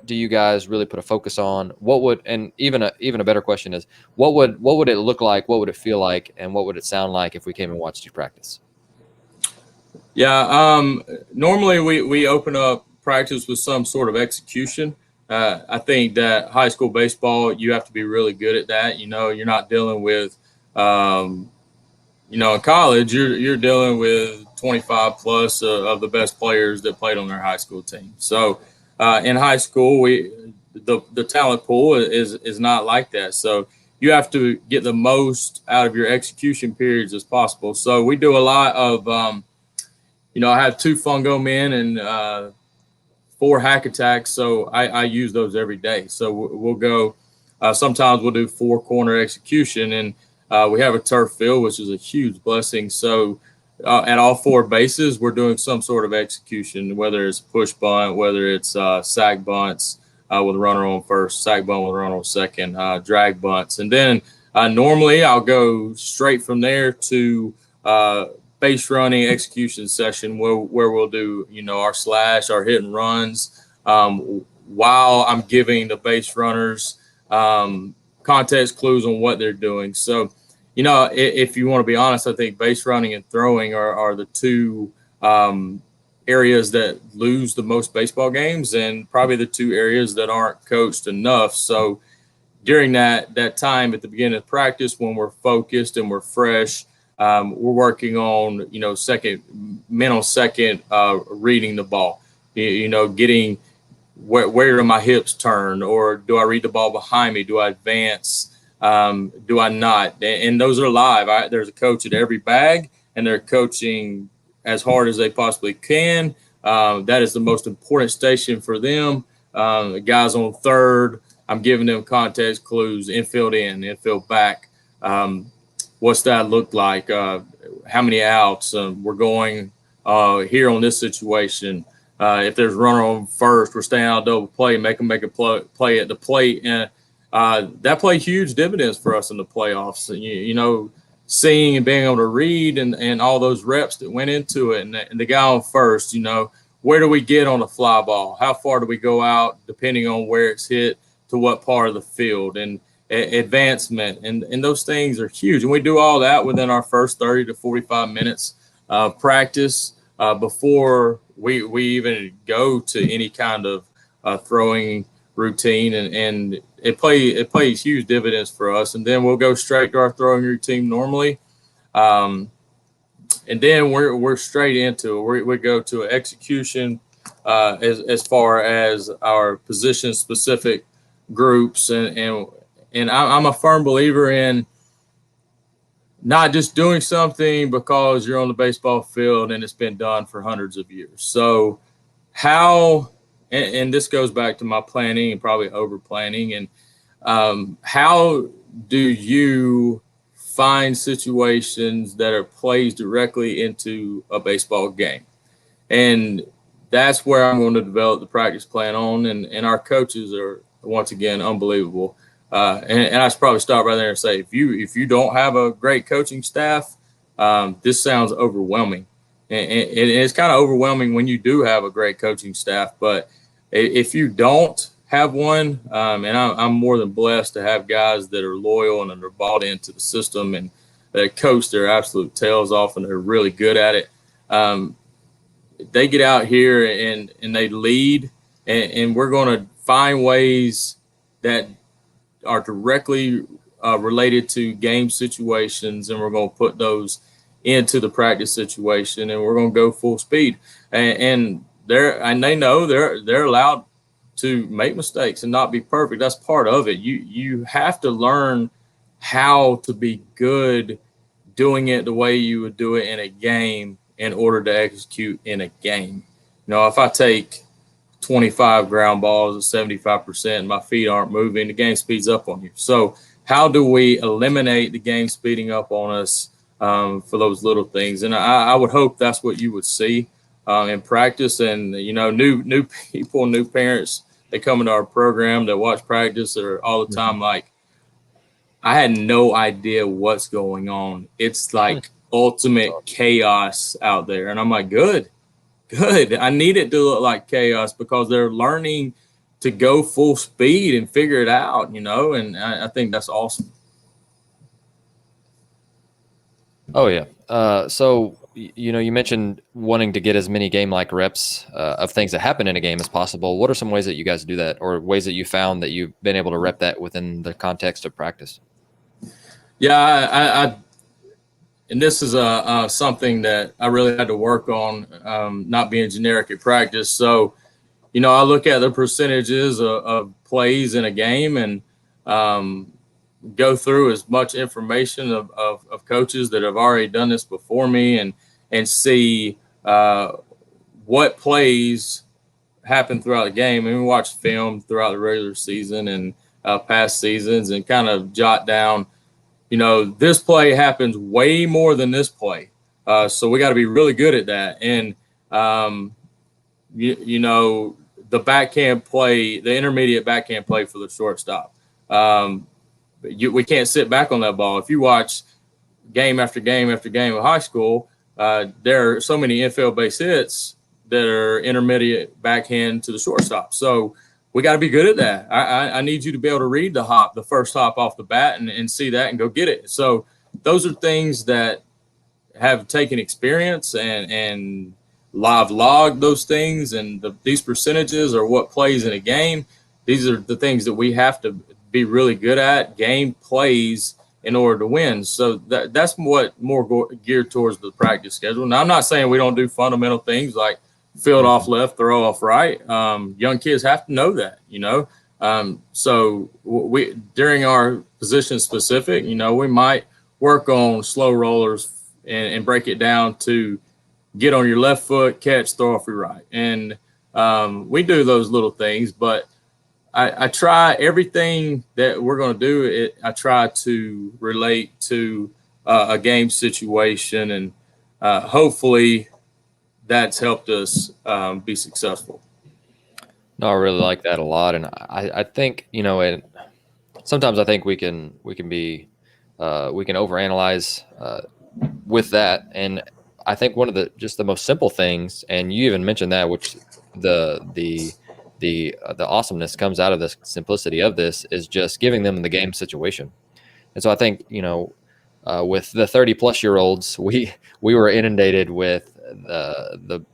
do you guys really put a focus on? What would, and even a better question is, what would it look like? What would it feel like? And what would it sound like if we came and watched you practice? Yeah, normally we open up practice with some sort of execution. I think that high school baseball, you have to be really good at that. You're not dealing with in college, you're dealing with 25 plus of the best players that played on their high school team. So in high school, the talent pool is not like that. So you have to get the most out of your execution periods as possible. So we do a lot of, I have 2 fungo men and 4 hack attacks. So I use those every day. So we'll go. Sometimes we'll do 4 corner execution, and we have a turf field, which is a huge blessing. So at all 4 bases, we're doing some sort of execution, whether it's push bunt, whether it's sac bunts with a runner on first, sac bunt with a runner on second, drag bunts. And then normally I'll go straight from there to base running execution session where we'll do, our slash, our hit and runs, while I'm giving the base runners context clues on what they're doing. So, if you want to be honest, I think base running and throwing are the 2 areas that lose the most baseball games, and probably the 2 areas that aren't coached enough. So during that time at the beginning of practice, when we're focused and we're fresh, we're working on, second men on second, reading the ball, getting where do my hips turn, or do I read the ball behind me? Do I advance? Do I not? And those are live. There's a coach at every bag, and they're coaching as hard as they possibly can. That is the most important station for them. The guys on third, I'm giving them context clues, infield in, infield back. What's that look like? How many outs? We're going here on this situation. If there's a runner on first, we're staying out double play, make them make a play at the plate. And that played huge dividends for us in the playoffs. Seeing and being able to read and all those reps that went into it. And the guy on first, where do we get on a fly ball? How far do we go out depending on where it's hit to what part of the field, and advancement. And those things are huge. And we do all that within our first 30 to 45 minutes of practice before we even go to any kind of throwing routine. And it plays huge dividends for us. And then we'll go straight to our throwing routine normally. And then we're straight into it. We go to execution as far as our position specific groups, and I'm a firm believer in not just doing something because you're on the baseball field and it's been done for hundreds of years. So how, and this goes back to my planning and probably over planning, and how do you find situations that are plays directly into a baseball game? And that's where I'm going to develop the practice plan on. And our coaches are, once again, unbelievable. And I should probably stop right there and say, if you don't have a great coaching staff, this sounds overwhelming. And it's kind of overwhelming when you do have a great coaching staff. But if you don't have one, and I'm more than blessed to have guys that are loyal and that are bought into the system and that coach their absolute tails off and they're really good at it. They get out here and they lead, and we're going to find ways that are directly related to game situations, and we're going to put those into the practice situation, and we're going to go full speed. And they know they're allowed to make mistakes and not be perfect. That's part of it. You have to learn how to be good doing it the way you would do it in a game in order to execute in a game. If I take 25 ground balls at 75% and my feet aren't moving, the game speeds up on you. So how do we eliminate the game speeding up on us for those little things? And I would hope that's what you would see in practice. And, new people, new parents, they come into our program, they watch practice, they're all the time like, I had no idea what's going on. It's like ultimate chaos out there. And I'm like, good. I need it to look like chaos because they're learning to go full speed and figure it out, and I think that's awesome. Oh, yeah. So, you mentioned wanting to get as many game-like reps of things that happen in a game as possible. What are some ways that you guys do that, or ways that you found that you've been able to rep that within the context of practice? Yeah, and this is something that I really had to work on, not being generic at practice. So, I look at the percentages of plays in a game and go through as much information of coaches that have already done this before me and see what plays happen throughout the game. And we watch film throughout the regular season and past seasons and kind of jot down, this play happens way more than this play. So we got to be really good at that. And, the backhand play, the intermediate backhand play for the shortstop. We can't sit back on that ball. If you watch game after game after game of high school, there are so many infield base hits that are intermediate backhand to the shortstop. So we got to be good at that. I need you to be able to read the first hop off the bat and see that and go get it. So those are things that have taken experience and live log those things. And these percentages are what plays in a game. These are the things that we have to be really good at, game plays, in order to win. So that's what more geared towards the practice schedule. Now, I'm not saying we don't do fundamental things like field off left, throw off right. Young kids have to know that, So we during our position specific, we might work on slow rollers and break it down to get on your left foot, catch, throw off your right. And we do those little things, but I try everything that we're going to do. I try to relate to a game situation, and hopefully that's helped us be successful. No, I really like that a lot, and I think and sometimes I think we can overanalyze with that, and I think one of the most simple things, and you even mentioned that, which the awesomeness comes out of the simplicity of this is just giving them the game situation. And so I think, with the 30-plus-year-olds, we were inundated with the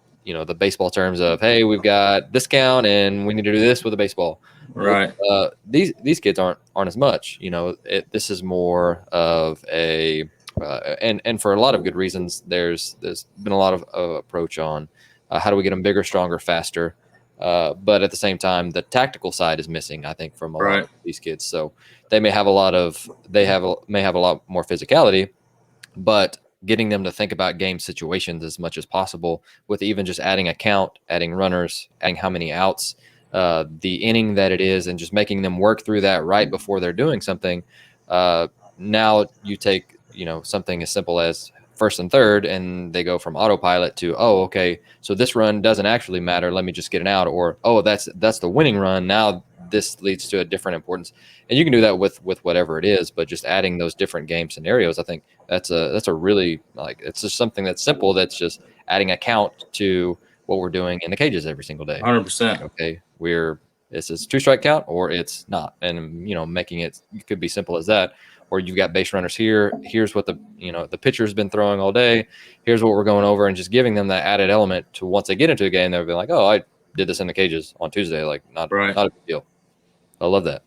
baseball terms of, hey, we've got this count and we need to do this with a baseball. Right. These kids aren't as much. This is more of a and for a lot of good reasons. There's been a lot of approach on how do we get them bigger, stronger, faster. But at the same time, the tactical side is missing, I think, from a lot Right. of these kids. So they may have a lot more physicality, but getting them to think about game situations as much as possible, with even just adding a count, adding runners, adding how many outs, the inning that it is, and just making them work through that right before they're doing something. Now you take, something as simple as first and third, and they go from autopilot to, oh, okay, so this run doesn't actually matter. Let me just get it out. Or, oh, that's the winning run. Now this leads to a different importance. And you can do that with whatever it is, but just adding those different game scenarios, I think that's a really, like, it's just something that's simple. That's just adding a count to what we're doing in the cages every single day. 100%. Okay, it's a 2-strike count or it's not, and making it could be simple as that. Or you've got base runners here. Here's what the pitcher's been throwing all day. Here's what we're going over, and just giving them that added element to once they get into a game, they'll be like, oh, I did this in the cages on Tuesday. Like, not a big deal. I love that.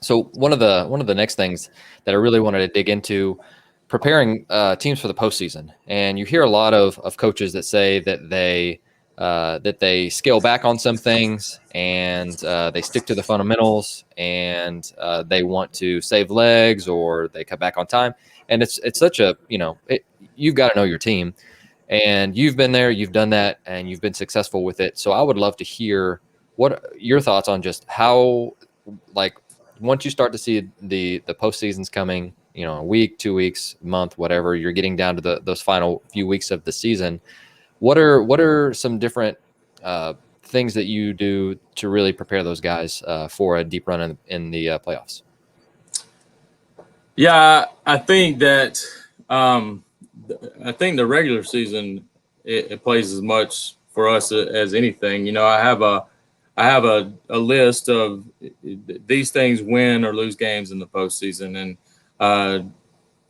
So one of the next things that I really wanted to dig into, preparing teams for the postseason, and you hear a lot of coaches that say that they scale back on some things, and they stick to the fundamentals, and they want to save legs, or they cut back on time. And it's such a, you've got to know your team, and you've been there, you've done that, and you've been successful with it. So I would love to hear what your thoughts on just how, like, once you start to see the postseason's coming, a week, 2 weeks, month, whatever, you're getting down to those final few weeks of the season. What are some different things that you do to really prepare those guys for a deep run in the playoffs? Yeah, I think that the regular season it plays as much for us as anything. I have a list of these things win or lose games in the postseason, and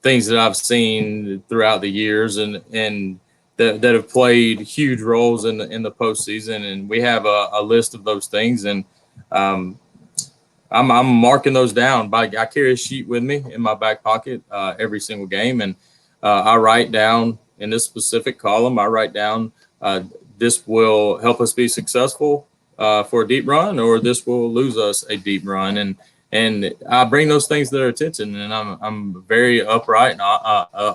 things that I've seen throughout the years, and that have played huge roles in the postseason. And we have a list of those things, and I'm marking those down. I carry a sheet with me in my back pocket every single game, and I write down in this specific column. I write down this will help us be successful for a deep run, or this will lose us a deep run, and I bring those things to their attention, and I'm very upright and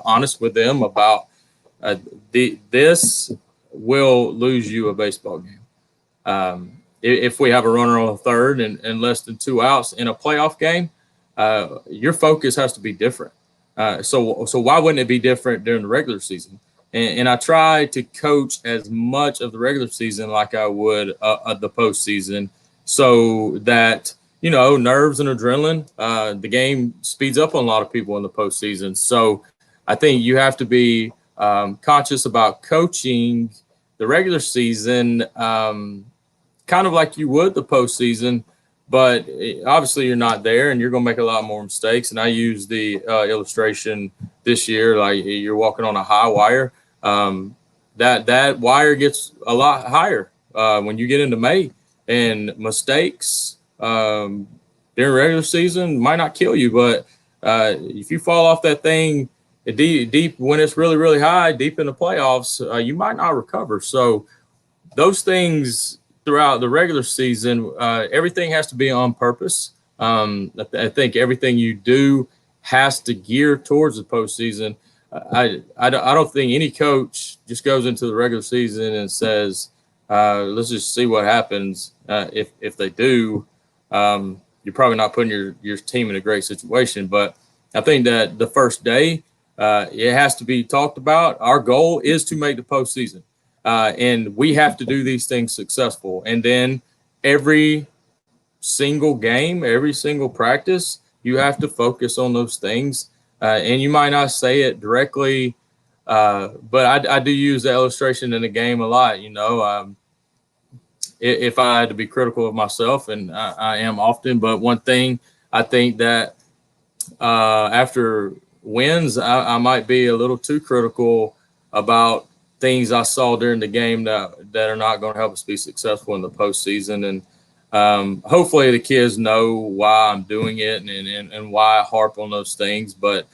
honest with them about this will lose you a baseball game. If we have a runner on third and less than 2 outs in a playoff game, your focus has to be different. So why wouldn't it be different during the regular season? And I try to coach as much of the regular season like I would the postseason, so that, nerves and adrenaline, the game speeds up on a lot of people in the postseason. So I think you have to be conscious about coaching the regular season kind of like you would the postseason, but obviously you're not there, and you're going to make a lot more mistakes. And I use the illustration this year, like you're walking on a high wire. That wire gets a lot higher when you get into May, and mistakes during regular season might not kill you, but if you fall off that thing deep when it's really, really high, deep in the playoffs, you might not recover. So those things throughout the regular season, everything has to be on purpose. I think everything you do has to gear towards the postseason. I don't think any coach just goes into the regular season and says, let's just see what happens. If they do, you're probably not putting your team in a great situation. But I think that the first day, it has to be talked about. Our goal is to make the postseason. And we have to do these things successful. And then every single game, every single practice, you have to focus on those things. And you might not say it directly, but I do use the illustration in the game a lot. If I had to be critical of myself, and I am often, but one thing I think that after wins, I might be a little too critical about things I saw during the game that are not going to help us be successful in the postseason. And hopefully the kids know why I'm doing it and why I harp on those things. But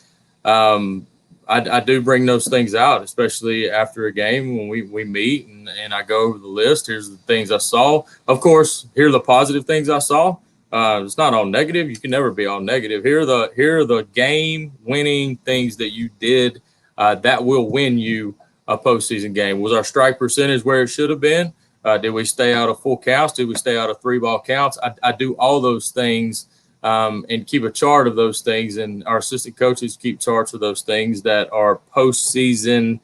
I do bring those things out, especially after a game when we meet and I go over the list. Here's the things I saw. Of course, here are the positive things I saw. It's not all negative. You can never be all negative. Here are the game winning things that you did that will win you a postseason game. Was our strike percentage where it should have been? Did we stay out of full counts? Did we stay out of 3-ball counts? I do all those things and keep a chart of those things. And our assistant coaches keep charts of those things that are postseason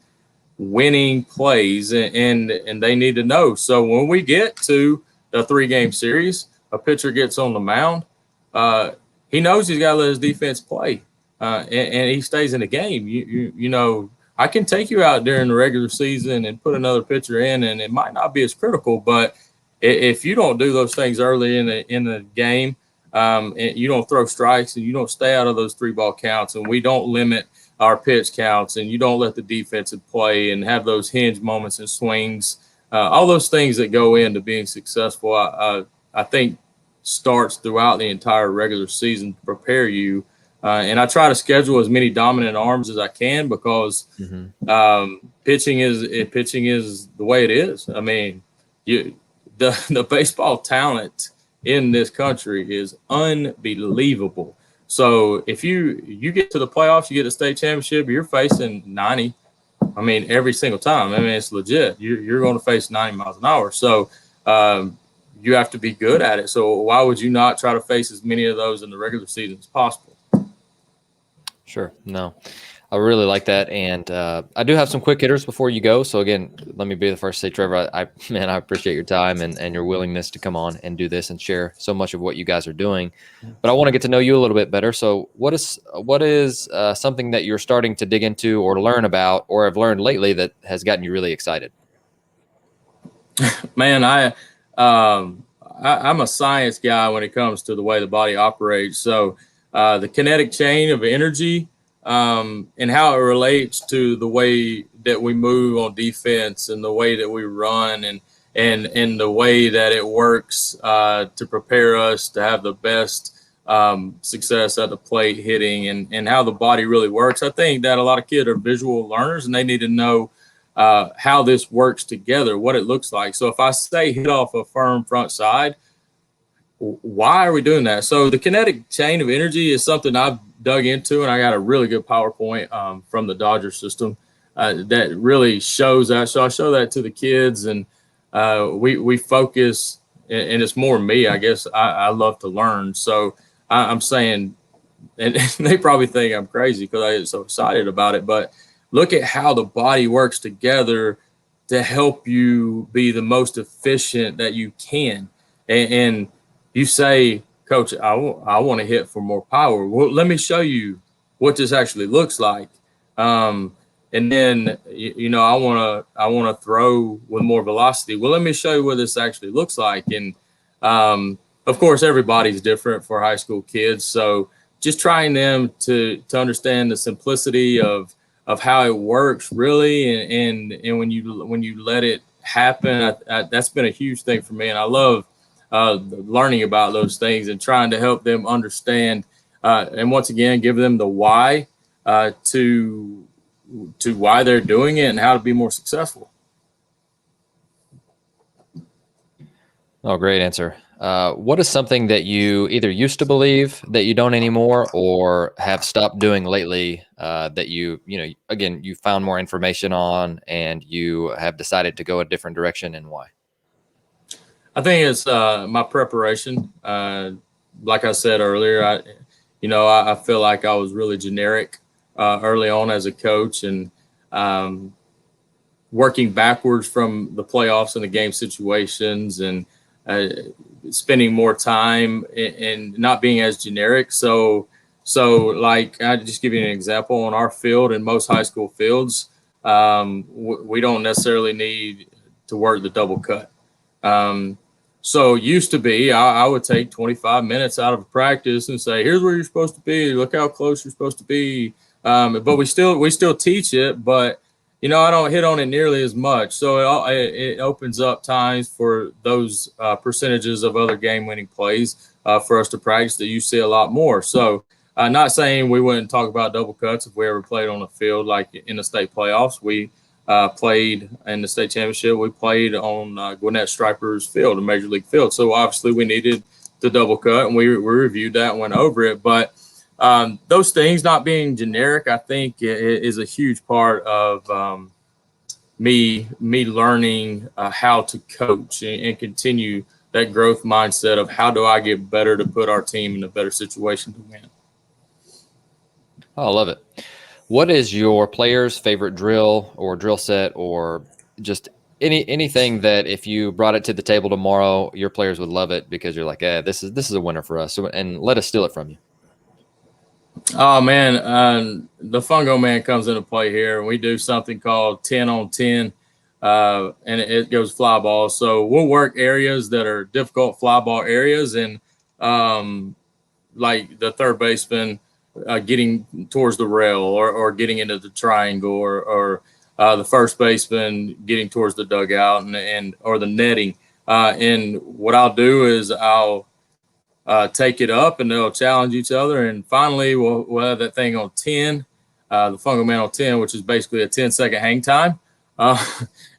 winning plays, and they need to know. So when we get to a 3-game series, a pitcher gets on the mound, he knows he's got to let his defense play, and he stays in the game. You know, I can take you out during the regular season and put another pitcher in, and it might not be as critical, but if you don't do those things early in the game, and you don't throw strikes and you don't stay out of those 3-ball counts, and we don't limit our pitch counts, and you don't let the defensive play and have those hinge moments and swings, all those things that go into being successful, I think starts throughout the entire regular season to prepare you. And I try to schedule as many dominant arms as I can because pitching is the way it is. I mean, the baseball talent in this country is unbelievable. So if you get to the playoffs, you get a state championship, you're facing 90. I mean, every single time. I mean, it's legit. You're going to face 90 miles an hour. So you have to be good at it. So why would you not try to face as many of those in the regular season as possible? Sure. No, I really like that. And I do have some quick hitters before you go. So again, let me be the first to say, Trevor, I appreciate your time and your willingness to come on and do this and share so much of what you guys are doing. But I want to get to know you a little bit better. So what is something that you're starting to dig into or learn about or have learned lately that has gotten you really excited? Man, I'm a science guy when it comes to the way the body operates. So the kinetic chain of energy and how it relates to the way that we move on defense and the way that we run and the way that it works to prepare us to have the best success at the plate hitting and how the body really works. I think that a lot of kids are visual learners and they need to know how this works together, what it looks like. So if I say hit off a firm front side, why are we doing that? So the kinetic chain of energy is something I've dug into, and I got a really good PowerPoint from the Dodger system that really shows that. So I show that to the kids, and we focus, and it's more me, I guess. I love to learn. So I'm saying, and they probably think I'm crazy because I get so excited about it, but look at how the body works together to help you be the most efficient that you can. And you say, Coach, I want to hit for more power. Well, let me show you what this actually looks like. And then, I want to throw with more velocity. Well, let me show you what this actually looks like. And, of course, everybody's different for high school kids. So just trying them to understand the simplicity of how it works really. And when you let it happen, that's been a huge thing for me. And I love learning about those things and trying to help them understand and once again give them the why to why they're doing it and how to be more successful. Oh, great answer. What is something that you either used to believe that you don't anymore or have stopped doing lately that you found more information on and you have decided to go a different direction, and why? I think it's my preparation. Like I said earlier, I feel like I was really generic early on as a coach, and working backwards from the playoffs and the game situations, and spending more time and not being as generic. So like I just give you an example on our field and most high school fields, we don't necessarily need to work the double cut. So used to be, I would take 25 minutes out of practice and say, here's where you're supposed to be. Look how close you're supposed to be. But we still teach it, but I don't hit on it nearly as much. So it opens up times for those percentages of other game-winning plays for us to practice that you see a lot more. So not saying we wouldn't talk about double cuts if we ever played on the field, like in the state playoffs. We played in the state championship. We played on Gwinnett Stripers field, a major league field. So obviously we needed the double cut, and we reviewed that and went over it. But those things not being generic, I think, is a huge part of me learning how to coach and continue that growth mindset of how do I get better to put our team in a better situation to win. Oh, I love it. What is your player's favorite drill or drill set, or just anything that if you brought it to the table tomorrow, your players would love it because you're like, this is a winner for us. So, and let us steal it from you. Oh man, the Fungo Man comes into play here, and we do something called 10 on 10, and it goes fly ball. So we'll work areas that are difficult fly ball areas, and like the third baseman getting towards the rail or getting into the triangle, or the first baseman getting towards the dugout and or the netting. And what I'll do is I'll take it up, and they'll challenge each other. And finally, we'll have that thing on 10, the Fungo Man on 10, which is basically a 10-second hang time.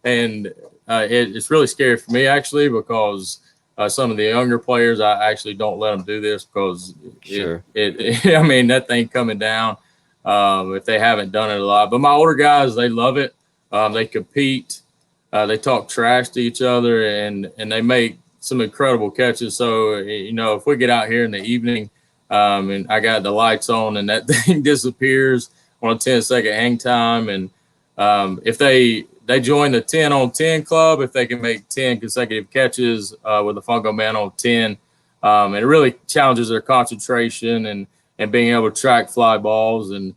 And it's really scary for me, actually, because some of the younger players, I actually don't let them do this because Sure. I mean, that thing coming down if they haven't done it a lot. But my older guys, they love it. They compete. They talk trash to each other, and they make some incredible catches. So, if we get out here in the evening and I got the lights on and that thing disappears on a 10-second hang time, and if they join the 10 on 10 club, if they can make 10 consecutive catches with the Fungo Man on 10, and it really challenges their concentration and being able to track fly balls. And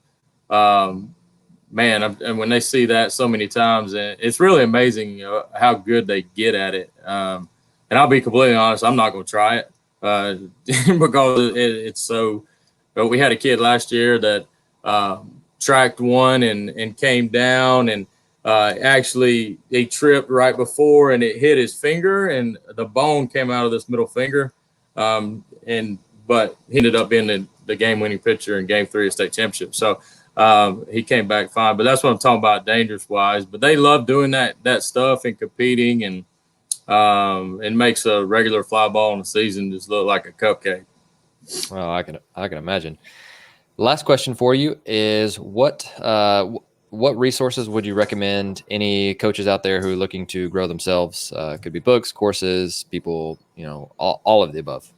man, and when they see that so many times, it's really amazing how good they get at it. And I'll be completely honest, I'm not going to try it because it's so. But we had a kid last year that tracked one and came down, and actually he tripped right before, and it hit his finger, and the bone came out of this middle finger. But he ended up being the game-winning pitcher in Game 3 of state championship. So he came back fine. But that's what I'm talking about, dangerous-wise. But they love doing that stuff and competing, and it makes a regular fly ball in the season just look like a cupcake. Well, I can imagine. Last question for you is what resources would you recommend any coaches out there who are looking to grow themselves? Could be books, courses, people, all of the above.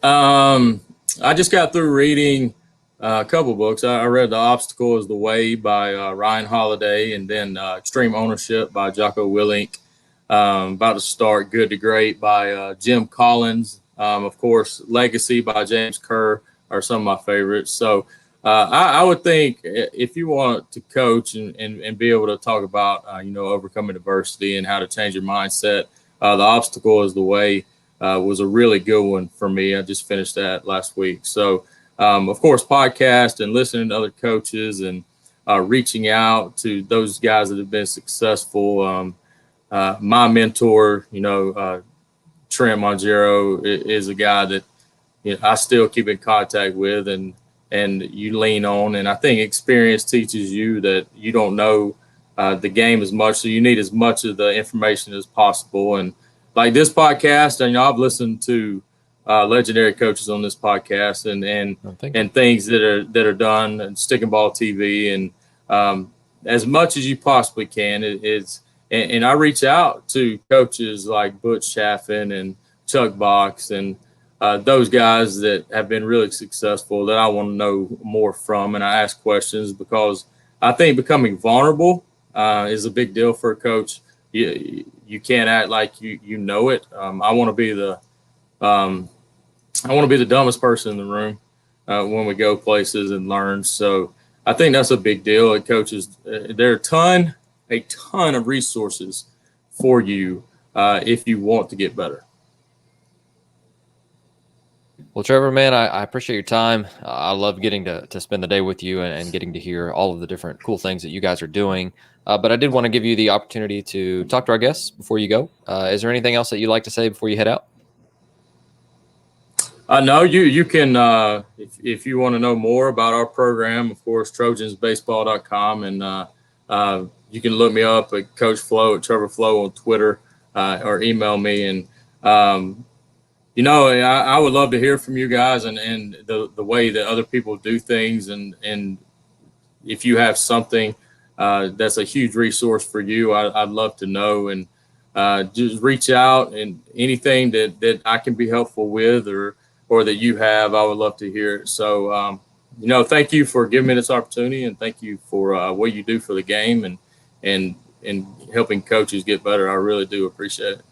I just got through reading a couple books. I read The Obstacle is the Way by Ryan Holiday, and then Extreme Ownership by Jocko Willink. About to start Good to Great by Jim Collins. Of course, Legacy by James Kerr are some of my favorites. So I would think if you want to coach and be able to talk about, overcoming adversity and how to change your mindset, The Obstacle is the Way was a really good one for me. I just finished that last week. So, of course, podcast and listening to other coaches and reaching out to those guys that have been successful. My mentor, Trent Monjero, is a guy that I still keep in contact with and you lean on. And I think experience teaches you that you don't know the game as much, so you need as much of the information as possible. And like this podcast, I've listened to legendary coaches on this podcast and things that are done and Stick and Ball TV, and as much as you possibly can. And I reach out to coaches like Butch Chaffin and Chuck Box and those guys that have been really successful that I want to know more from. And I ask questions because I think becoming vulnerable is a big deal for a coach. You can't act like you know it. I want to be the dumbest person in the room when we go places and learn. So I think that's a big deal. At coaches, there are a ton of resources for you if you want to get better. Well, Trevor, man, I appreciate your time. I love getting to spend the day with you and getting to hear all of the different cool things that you guys are doing. But I did want to give you the opportunity to talk to our guests before you go. Is there anything else that you'd like to say before you head out? No, you can if you want to know more about our program, of course, trojansbaseball.com, and you can look me up at Coach Flo at Trevor Flo on Twitter, or email me. And I would love to hear from you guys and the way that other people do things, and if you have something that's a huge resource for you, I'd love to know. And just reach out, and anything that I can be helpful with, or that you have, I would love to hear it. So, thank you for giving me this opportunity, and thank you for what you do for the game and helping coaches get better. I really do appreciate it.